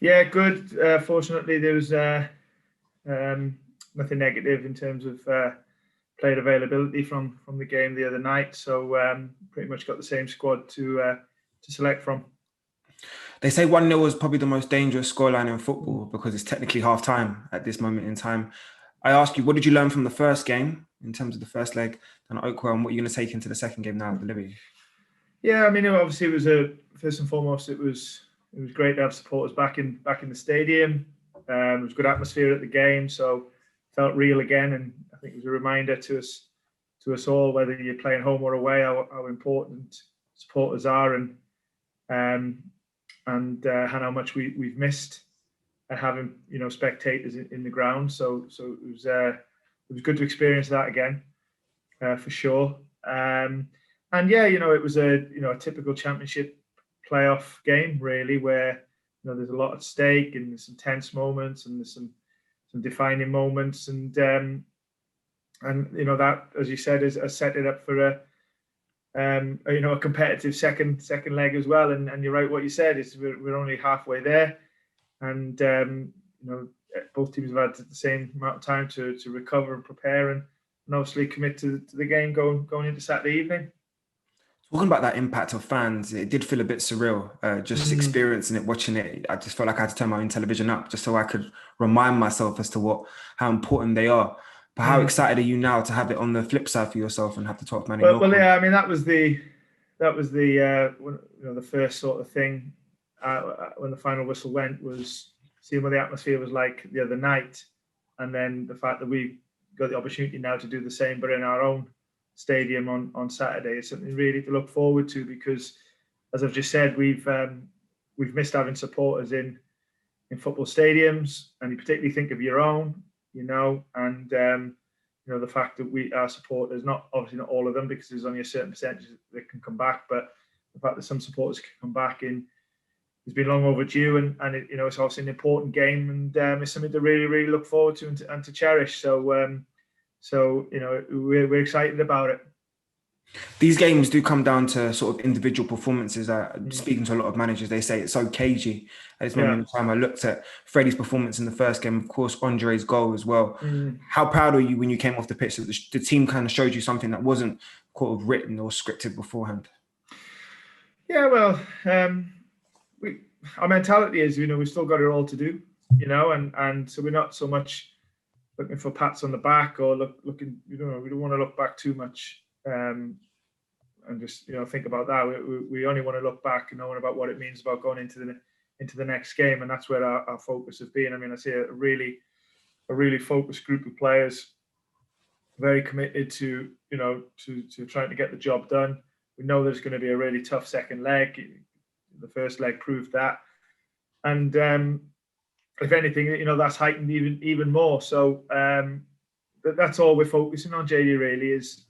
Yeah, good. Fortunately, there was nothing negative in terms of player availability from the game the other night. So pretty much got the same squad to select from. They say 1-0 is probably the most dangerous scoreline in football because it's technically half time at this moment in time. I ask you, what did you learn from the first game in terms of the first leg and Oakwell, and what you're going to take into the second game now at the Libby? Yeah, I mean, obviously, it was a first and foremost. It was great to have supporters back in the stadium. It was good atmosphere at the game, so felt real again. And I think it was a reminder to us all, whether you're playing home or away, how important supporters are, um, and how much we've missed having spectators in the ground. So it was good to experience that again, for sure. And yeah, it was a typical championship playoff game, really, where there's a lot at stake, and there's some tense moments, and there's some defining moments, and that, as you said, has set it up for a competitive second leg as well. And you're right, what you said is we're only halfway there, and both teams have had the same amount of time to recover and prepare, and obviously commit to the game going into Saturday evening. Talking about that impact of fans, it did feel a bit surreal. Just experiencing it, watching it, I just felt like I had to turn my own television up just so I could remind myself as to how important they are. But how excited are you now to have it on the flip side for yourself and have the 12th man in your Well, corner? yeah. I mean, that was the first sort of thing when the final whistle went, was seeing what the atmosphere was like the other night, and then the fact that we got the opportunity now to do the same, but in our own stadium on Saturday, is something really to look forward to, because, as I've just said, we've missed having supporters in football stadiums, and you particularly think of your own, and the fact that our supporters, obviously not all of them, because there's only a certain percentage that can come back, but the fact that some supporters can come back in has been long overdue, and it's obviously an important game, and it's something to really, really look forward to and to cherish. So we're excited about it. These games do come down to sort of individual performances. Speaking to a lot of managers, they say it's so cagey. At this moment Yeah. in time, I looked at Freddie's performance in the first game, of course, Andre's goal as well. Mm. How proud are you when you came off the pitch that the team kind of showed you something that wasn't kind of written or scripted beforehand? Yeah, well, our mentality is, we've still got it all to do, and so we're not so much looking for pats on the back, or looking, we don't want to look back too much, and just think about that. We only want to look back and knowing about what it means about going into the next game, and that's where our focus has been. I mean, I see a really focused group of players, very committed to trying to get the job done. We know there's going to be a really tough second leg. The first leg proved that, and if anything, that's heightened even more. So that's all we're focusing on, JD. Really, is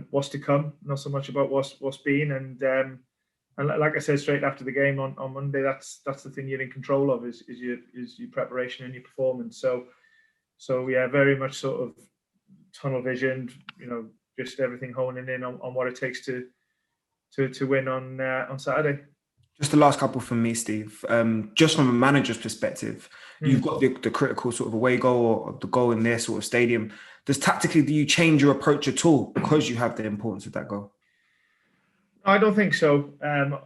what's to come, not so much about what's been. And like I said, straight after the game on Monday, that's the thing you're in control of, is your preparation and your performance. So yeah, very much sort of tunnel visioned, just everything honing in on what it takes to win on Saturday. Just the last couple from me, Steve. Just from a manager's perspective, you've got the critical sort of away goal, or the goal in their sort of stadium. Do you change your approach at all because you have the importance of that goal? I don't think so. I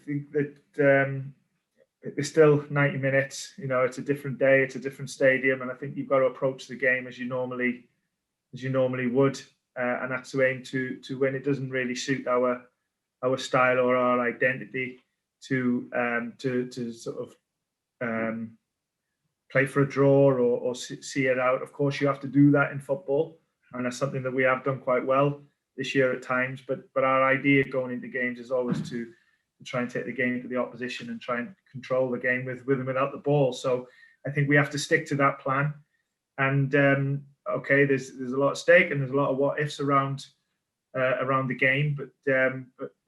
think that it's still 90 minutes. It's a different day, it's a different stadium, and I think you've got to approach the game as you normally would, and that's to aim to when it doesn't really suit our style or our identity, to sort of play for a draw, or see it out. Of course, you have to do that in football, and that's something that we have done quite well this year at times. But our idea going into games is always to try and take the game to the opposition and try and control the game with and without the ball. So I think we have to stick to that plan. And okay, there's a lot at stake, and there's a lot of what ifs around the game, but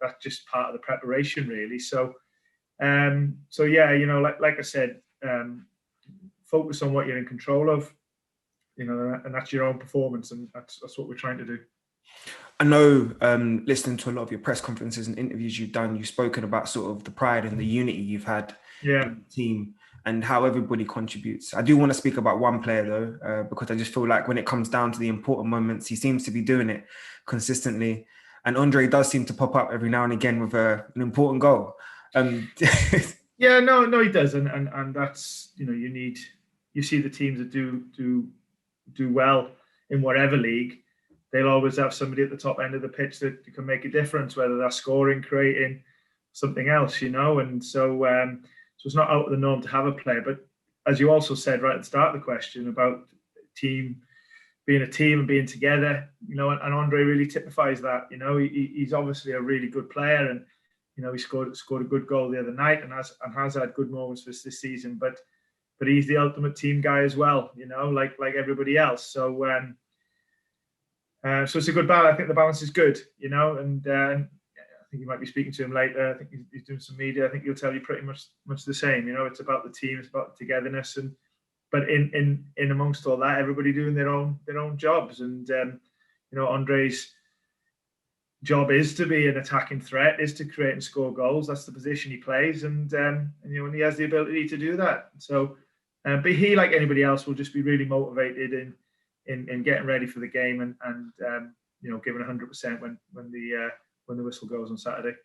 that's just part of the preparation, really. So yeah, like I said, focus on what you're in control of, and that's your own performance, and that's what we're trying to do. I know, listening to a lot of your press conferences and interviews you've done, you've spoken about sort of the pride and the unity you've had Yeah. in the team and how everybody contributes. I do want to speak about one player though, because I just feel like when it comes down to the important moments, he seems to be doing it consistently. And Andre does seem to pop up every now and again with an important goal. Yeah, no, he does, and that's, you see the teams that do well in whatever league, they'll always have somebody at the top end of the pitch that can make a difference, whether that's scoring, creating, something else, and so it's not out of the norm to have a player. But as you also said right at the start of the question about being a team and being together, and Andre really typifies that. He's obviously a really good player, and he scored a good goal the other night, and has had good moments for us this season. But he's the ultimate team guy as well, like everybody else. So so it's a good balance. I think the balance is good, and I think you might be speaking to him later. I think he's doing some media. I think he'll tell you pretty much the same. It's about the team, it's about the togetherness, but in amongst all that, everybody doing their own jobs. And Andre's job is to be an attacking threat, is to create and score goals. That's the position he plays, and he has the ability to do that. So, but he, like anybody else, will just be really motivated in getting ready for the game and giving 100% when the whistle goes on Saturday.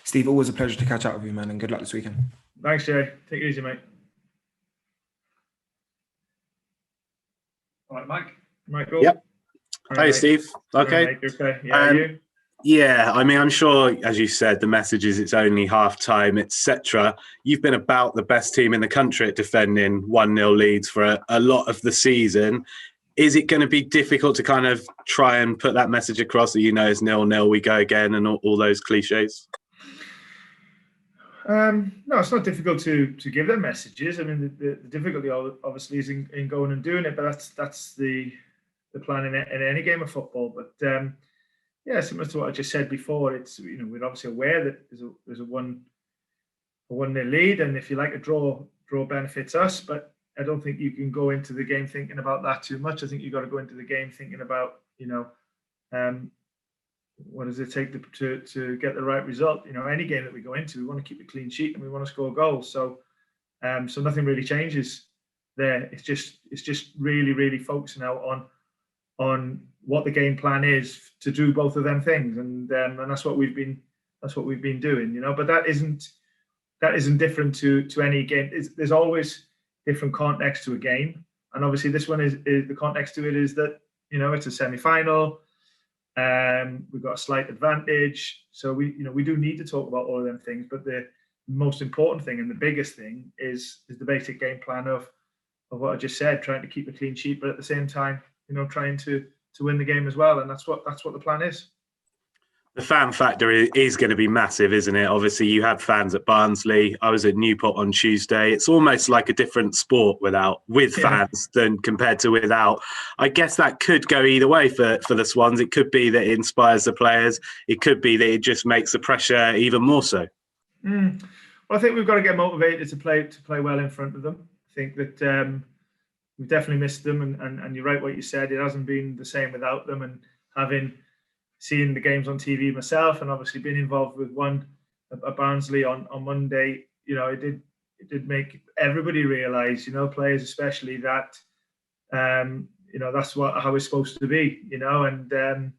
Steve, always a pleasure to catch up with you, man, and good luck this weekend. Thanks, Jay. Take it easy, mate. All right, Michael. Yep. Right, Hey, mate. Steve. Okay. Right, okay. Yeah, you? Yeah, I mean, I'm sure, as you said, the message is it's only half time, etc. You've been about the best team in the country at defending 1-0 leads for a lot of the season. Is it going to be difficult to kind of try and put that message across that, it's 0-0, we go again, and all those cliches? No, it's not difficult to give them messages. I mean, the difficulty obviously is in going and doing it, but that's the plan in any game of football. But yeah, similar to what I just said before, it's we're obviously aware that there's a 1-0 lead, and if you like, a draw benefits us. But I don't think you can go into the game thinking about that too much. I think you've got to go into the game thinking about what does it take to get the right result. Any game that we go into, we want to keep a clean sheet and we want to score goals. So so nothing really changes there. It's just really, really focusing out on what the game plan is to do both of them things, and that's what we've been doing. But that isn't different to any game. There's always different context to a game, and obviously this one is the context to it is that it's a semi-final. We've got a slight advantage, so we do need to talk about all of them things. But the most important thing and the biggest thing is the basic game plan of what I just said, trying to keep a clean sheet, but at the same time, trying to win the game as well. And that's what the plan is. The fan factor is going to be massive, isn't it? Obviously, you have fans at Barnsley. I was at Newport on Tuesday. It's almost like a different sport with fans than compared to without. I guess that could go either way for the Swans. It could be that it inspires the players. It could be that it just makes the pressure even more so. Well, I think we've got to get motivated to play well in front of them. I think that we've definitely missed them, and you're right what you said. It hasn't been the same without them, and having seen the games on TV myself, and obviously been involved with one at Barnsley on Monday, it did make everybody realise, players especially, that that's how it's supposed to be, and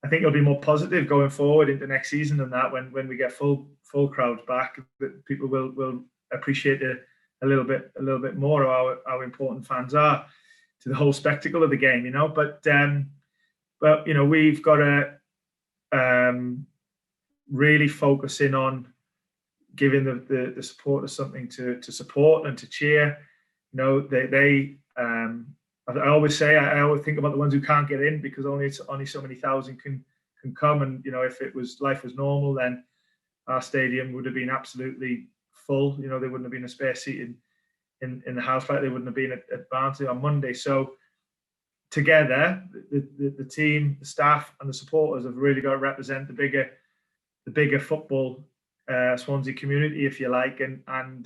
I think it'll be more positive going forward into next season than that when we get full crowds back, that people will appreciate a little bit more of how important fans are to the whole spectacle of the game, But we've got to really focus in on giving the supporters something to support and to cheer. I always say, I always think about the ones who can't get in, because only so many thousand can come. And if life was normal, then our stadium would have been absolutely full. There wouldn't have been a spare seat in the house, like they wouldn't have been at Barnsley on Monday. So together, the team, the staff, and the supporters have really got to represent the bigger football Swansea community, if you like, and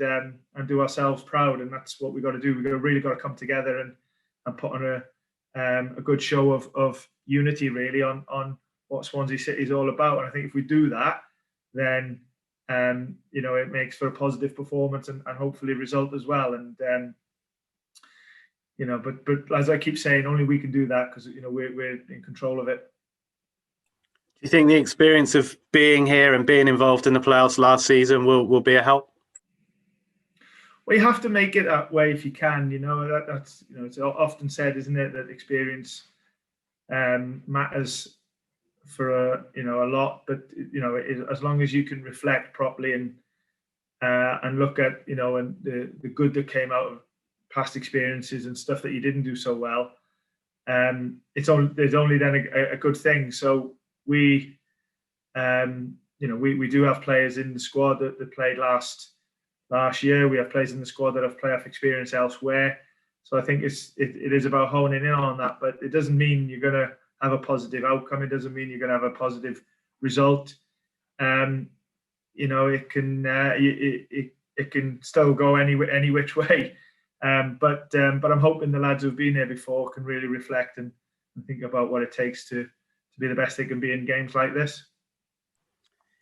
do ourselves proud. And that's what we've got to do. We've really got to come together and put on a good show of unity, really, on what Swansea City is all about. And I think if we do that, then it makes for a positive performance and hopefully result as well. And but as I keep saying, only we can do that because we're in control of it. Do you think the experience of being here and being involved in the playoffs last season will be a help? Well, you have to make it that way if you can. That's it's often said, isn't it, that experience matters for a lot. But as long as you can reflect properly and look at and the good that came out of past experiences and stuff that you didn't do so well, there's only then a good thing. So we do have players in the squad that played last year. We have players in the squad that have playoff experience elsewhere. So I think it is about honing in on that, but it doesn't mean you're going to have a positive outcome. It doesn't mean you're going to have a positive result. It can still go any which way. But I'm hoping the lads who've been there before can really reflect and think about what it takes to be the best they can be in games like this.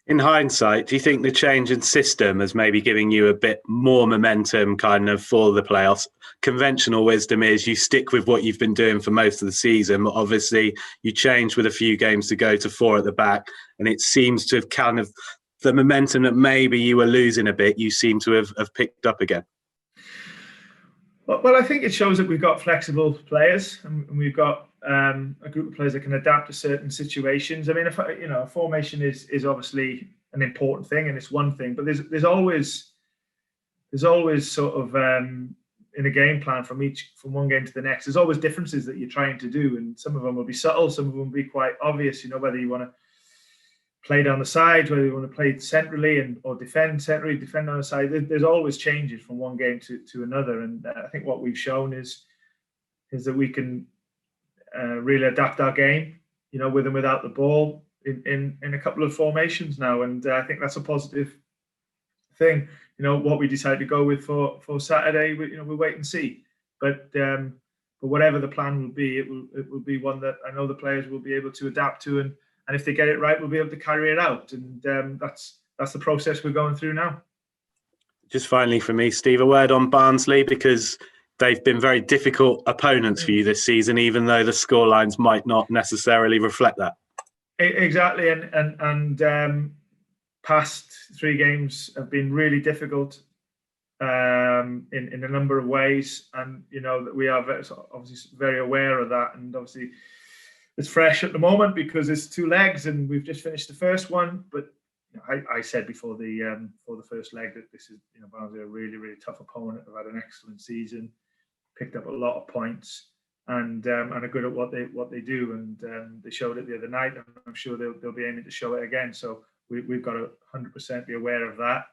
In hindsight, do you think the change in system is maybe giving you a bit more momentum kind of for the playoffs? Conventional wisdom is you stick with what you've been doing for most of the season, but obviously you change with a few games to go to 4 at the back, and it seems to have kind of the momentum that maybe you were losing a bit, you seem to have picked up again. Well, I think it shows that we've got flexible players and we've got a group of players that can adapt to certain situations. I mean, a formation is obviously an important thing and it's one thing, but there's always sort of in a game plan from one game to the next, there's always differences that you're trying to do, and some of them will be subtle, some of them will be quite obvious. Whether you want to play down the sides, whether you want to play centrally or defend centrally, defend on the side. There's always changes from one game to another, and I think what we've shown is that we can really adapt our game, with and without the ball in a couple of formations now, and I think that's a positive thing. What we decide to go with for Saturday, we'll wait and see. But whatever the plan will be, it will be one that I know the players will be able to adapt to, and if they get it right, we'll be able to carry it out. And that's the process we're going through now. Just finally for me, Steve, a word on Barnsley, because they've been very difficult opponents for you this season, even though the scorelines might not necessarily reflect that. Exactly, and past 3 games have been really difficult in a number of ways, and that we are obviously very aware of that, and obviously it's fresh at the moment because it's 2 legs and we've just finished the first one. But I said before the first leg that this is Barnsley a really, really tough opponent. They've had an excellent season, picked up a lot of points, and are good at what they do. And they showed it the other night, and I'm sure they'll be aiming to show it again. So we've got to 100% be aware of that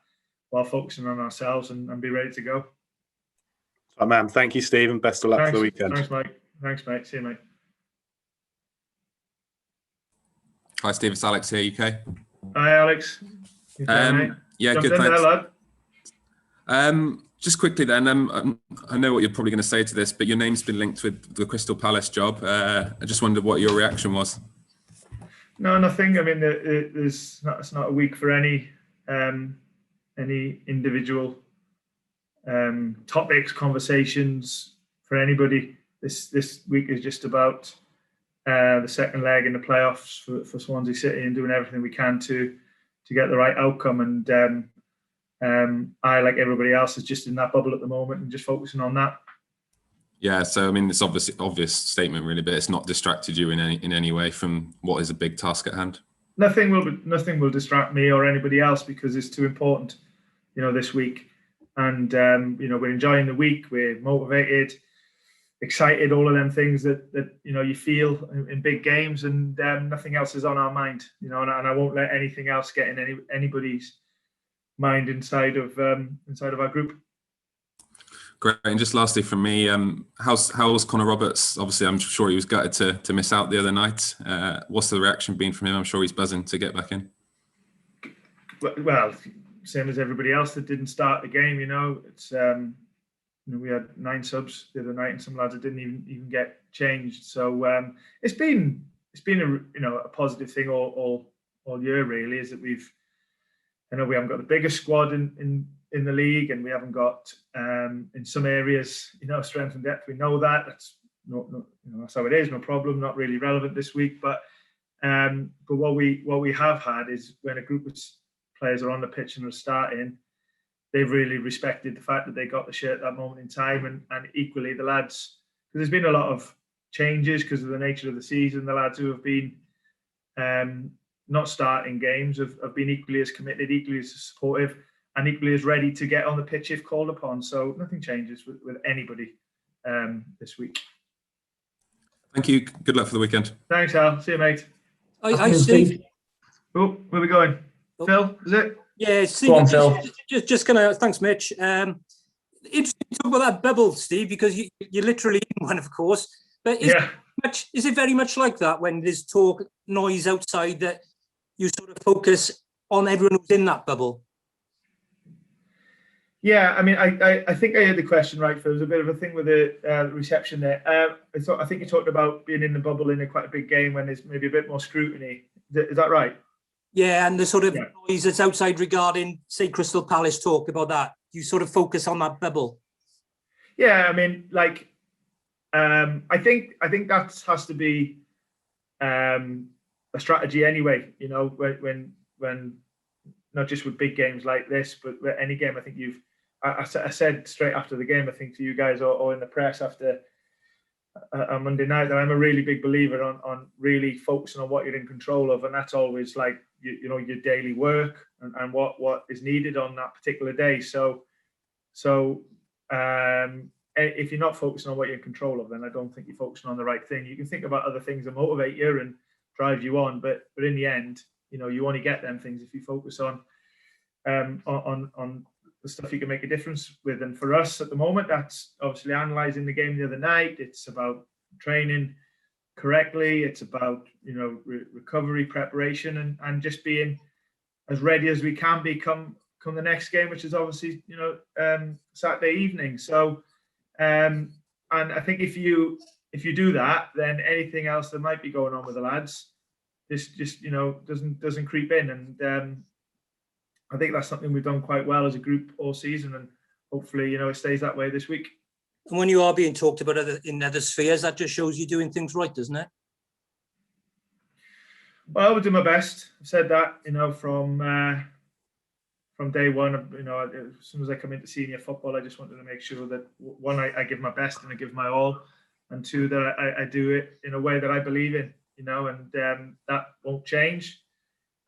while focusing on ourselves and be ready to go. Oh, man, thank you, Stephen. Best of luck for the weekend. Thanks, Mike. Thanks, mate. See you, mate. Hi, Steve. It's Alex here, UK. Hi, Alex. Yeah, good, thanks. Just quickly then, I know what you're probably going to say to this, but your name's been linked with the Crystal Palace job. I just wondered what your reaction was. No, nothing. I mean, it's not a week for any individual topics, conversations for anybody. This week is just about the second leg in the playoffs for Swansea City and doing everything we can to get the right outcome. And I, like everybody else, is just in that bubble at the moment and just focusing on that. Yeah, so I mean, it's obvious statement really, but it's not distracted you in any way from what is a big task at hand. Nothing will distract me or anybody else because it's too important, this week. And we're enjoying the week. We're motivated, excited, all of them things that you feel in big games, and nothing else is on our mind, and I won't let anything else get in anybody's mind inside of our group. Great. And just lastly from me, how's Connor Roberts? Obviously, I'm sure he was gutted to miss out the other night. What's the reaction been from him? I'm sure he's buzzing to get back in. Well, same as everybody else that didn't start the game. It's we had 9 subs the other night, and some lads that didn't even get changed. So it's been a positive thing all year really, is that we've I know we haven't got the biggest squad in the league, and we haven't got in some areas, strength and depth. We know that. That's that's how it is. No problem. Not really relevant this week, but what we have had is when a group of players are on the pitch and are starting, they've really respected the fact that they got the shirt at that moment in time, and equally the lads, because there's been a lot of changes because of the nature of the season. The lads who have been not starting games have been equally as committed, equally as supportive, and equally as ready to get on the pitch if called upon. So nothing changes with anybody this week. Thank you. Good luck for the weekend. Thanks, Al. See you, mate. Hi, Steve. Oh, where are we going? Oh. Phil, is it? Yeah, Steve. Go on, Phil. Just gonna. Thanks, Mitch. Interesting to talk about that bubble, Steve, because you're literally in one, of course. But is it very much like that when there's talk, noise outside, that you sort of focus on everyone who's in that bubble? Yeah, I mean, I think I heard the question right. There was a bit of a thing with the reception there. I think you talked about being in the bubble in quite a big game when there's maybe a bit more scrutiny. Is that right? Yeah, and the sort of noise that's outside regarding, say, Crystal Palace talk about that. You sort of focus on that bubble. Yeah, I mean, I think that has to be a strategy anyway. When not just with big games like this, but with any game. I think I said straight after the game, I think to you guys or in the press after a Monday night, that I'm a really big believer on really focusing on what you're in control of, and that's always like your daily work and what is needed on that particular day. So if you're not focusing on what you're in control of, then I don't think you're focusing on the right thing. You can think about other things that motivate you and drive you on, but in the end, you only get them things if you focus on the stuff you can make a difference with. And for us at the moment, that's obviously analysing the game the other night. It's about training correctly. It's about recovery, preparation, and just being as ready as we can be come the next game, which is obviously Saturday evening. So and I think if you do that, then anything else that might be going on with the lads just doesn't creep in. And I think that's something we've done quite well as a group all season, and hopefully it stays that way this week. And when you are being talked about in other spheres, that just shows you doing things right, doesn't it? Well, I would do my best. I've said that from day one. As soon as I come into senior football, I just wanted to make sure that one, I give my best and I give my all, and two, that I do it in a way that I believe in. And that won't change.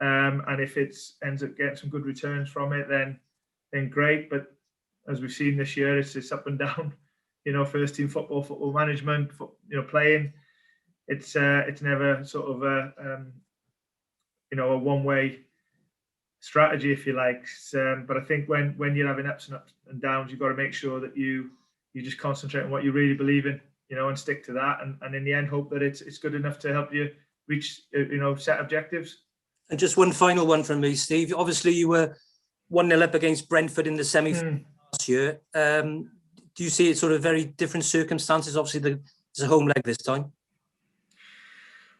And if it ends up getting some good returns from it, then great. But as we've seen this year, it's up and down. First team football management, playing. It's never sort of a one-way strategy, if you like. But I think when you're having ups and downs, you've got to make sure that you just concentrate on what you really believe in, and stick to that. And in the end, hope that it's good enough to help you reach, set objectives. And just one final one from me, Steve. Obviously, you were 1-0 up against Brentford in the semi-final last year. Do you see it sort of very different circumstances? Obviously, it's a home leg this time.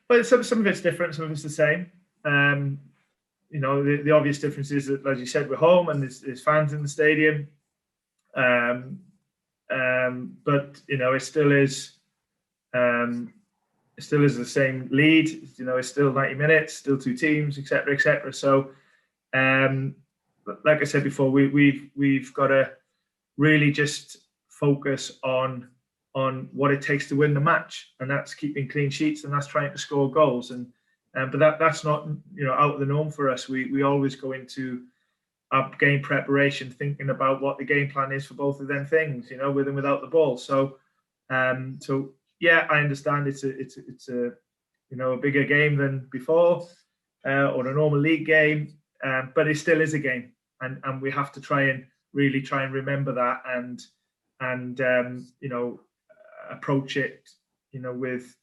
Well, some of it's different, some of it's the same. The obvious difference is that, as you said, we're home and there's fans in the stadium. But it still is. It still is the same lead. It's still 90 minutes, still two teams, etc., etc. So, like I said before, we've got to really just focus on what it takes to win the match, and that's keeping clean sheets, and that's trying to score goals. But that's not out of the norm for us. We always go into our game preparation thinking about what the game plan is for both of them things, with and without the ball. So yeah, I understand it's a bigger game than before, or a normal league game, but it still is a game, and we have to try and remember that and approach it with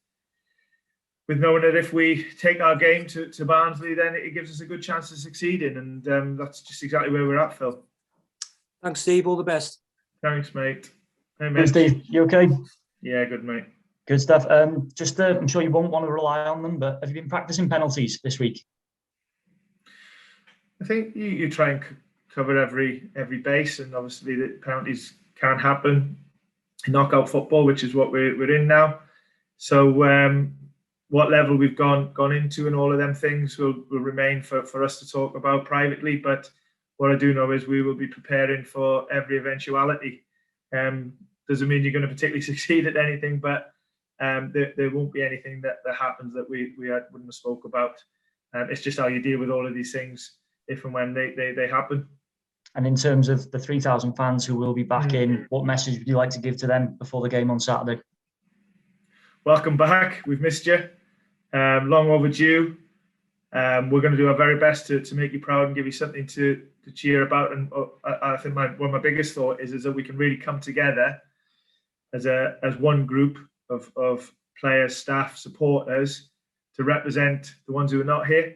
knowing that if we take our game to Barnsley, then it gives us a good chance of succeeding, and that's just exactly where we're at, Phil. Thanks, Steve. All the best. Thanks, mate. Hey, mate. Good, Steve. You okay? Yeah, good, mate. Good stuff. I'm sure you won't want to rely on them, but have you been practicing penalties this week? I think you try and cover every base, and obviously the penalties can happen in knockout football, which is what we're in now. So what level we've gone into and all of them things will remain for us to talk about privately. But what I do know is we will be preparing for every eventuality. Doesn't mean you're going to particularly succeed at anything, but there won't be anything that happens that we wouldn't have spoke about. It's just how you deal with all of these things if and when they happen. And in terms of the 3,000 fans who will be back in, what message would you like to give to them before the game on Saturday? Welcome back. We've missed you. Long overdue. We're going to do our very best to make you proud and give you something to cheer about. And I think one of my biggest thought is that we can really come together as one group of players, staff, supporters to represent the ones who are not here.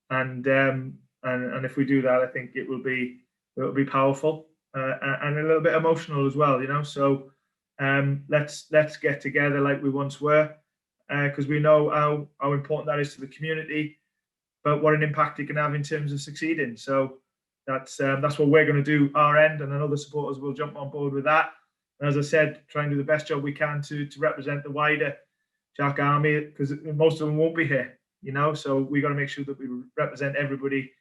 And if we do that, I think it will be powerful and a little bit emotional as well. So let's get together like we once were, because we know how important that is to the community, but what an impact it can have in terms of succeeding. So that's what we're going to do our end, and I know the supporters will jump on board with that. And as I said, try and do the best job we can to represent the wider Jack Army, because most of them won't be here. So we got to make sure that we represent everybody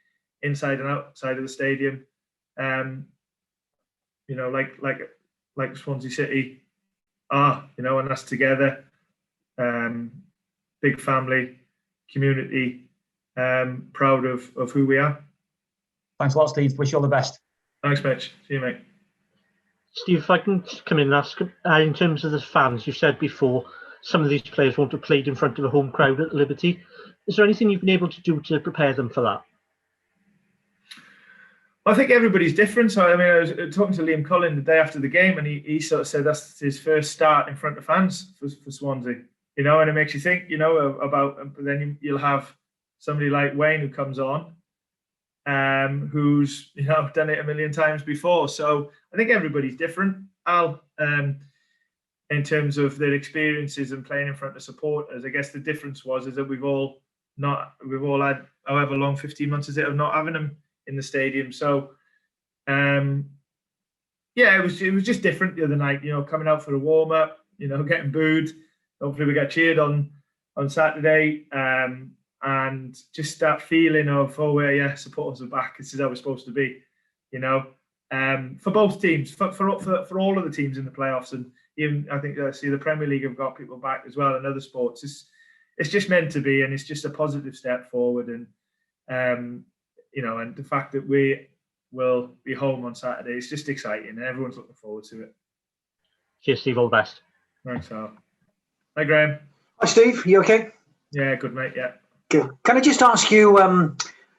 inside and outside of the stadium. Like Swansea City are, and that's together. Big family, community, proud of who we are. Thanks a lot, Steve. Wish you all the best. Thanks, Mitch. See you, mate. Steve, if I can come in and ask, in terms of the fans, you said before some of these players won't have played in front of a home crowd at Liberty. Is there anything you've been able to do to prepare them for that? I think everybody's different. So, I was talking to Liam Cullen the day after the game, and he sort of said that's his first start in front of fans for Swansea. And it makes you think, about. But then you'll have somebody like Wayne who comes on, who's done it a million times before. So I think everybody's different. Al, in terms of their experiences and playing in front of supporters, I guess the difference is that we've all had however long, 15 months is it, of not having them in the stadium. So it was just different the other night, coming out for a warm up, getting booed. Hopefully we got cheered on Saturday, and just that feeling of, supporters are back. This is how we're supposed to be, for both teams, for all of the teams in the playoffs, and even I think the Premier League have got people back as well in other sports. It's just meant to be, and it's just a positive step forward. And and the fact that we will be home on Saturday is just exciting, and everyone's looking forward to it. Cheers, Steve. All the best. Thanks, Al. Hi, Graham. Hi, Steve. You okay? Yeah, good, mate. Yeah. Good. Can I just ask you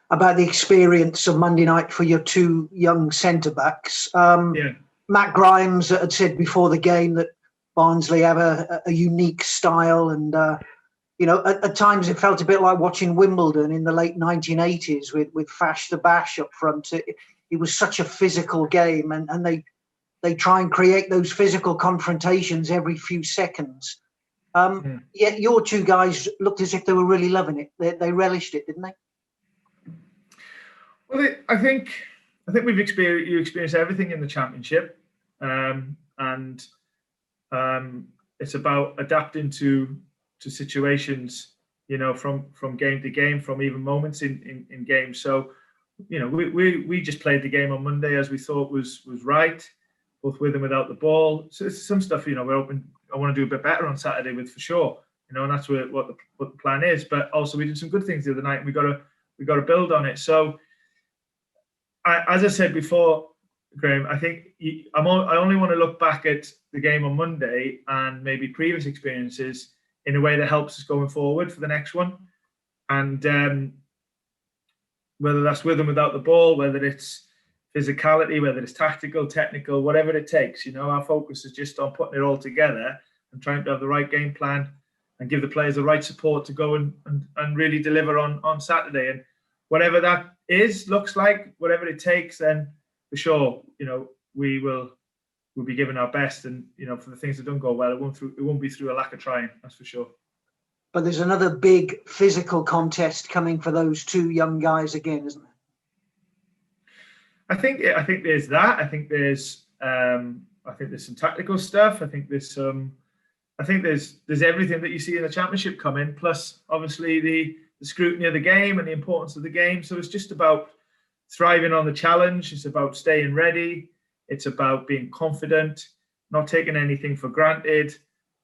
about the experience of Monday night for your two young centre-backs? Matt Grimes had said before the game that Barnsley have a unique style, and at times it felt a bit like watching Wimbledon in the late 1980s with Fash the Bash up front. It was such a physical game, and they try and create those physical confrontations every few seconds. Yet your two guys looked as if they were really loving it. They relished it, didn't they? Well, I think you experienced everything in the Championship, and it's about adapting to situations, from game to game, from even moments in games. So, we just played the game on Monday as we thought was right, both with and without the ball. So some stuff, we're open. I want to do a bit better on Saturday with, for sure, and that's what the plan is. But also we did some good things the other night, and we got to build on it. So, as I said before, Graham, I think I only want to look back at the game on Monday and maybe previous experiences in a way that helps us going forward for the next one. And whether that's with and without the ball, whether it's physicality, whether it's tactical, technical, whatever it takes, our focus is just on putting it all together and trying to have the right game plan and give the players the right support to go and really deliver on Saturday. And whatever that looks like, whatever it takes, then for sure, we'll be giving our best. And, for the things that don't go well, it won't be through a lack of trying, that's for sure. But there's another big physical contest coming for those two young guys again, isn't there? I think there's that. I think there's some tactical stuff. I think there's everything that you see in the Championship coming. Plus, obviously the scrutiny of the game and the importance of the game. So it's just about thriving on the challenge. It's about staying ready. It's about being confident, not taking anything for granted,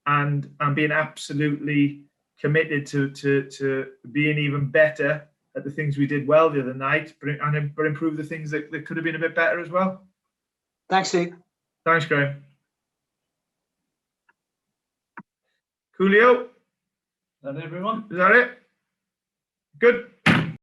and being absolutely committed to being even better at the things we did well the other night, but improve the things that could have been a bit better as well. Thanks, Steve. Thanks, Graham. Coolio. Is that everyone? Is that it? Good.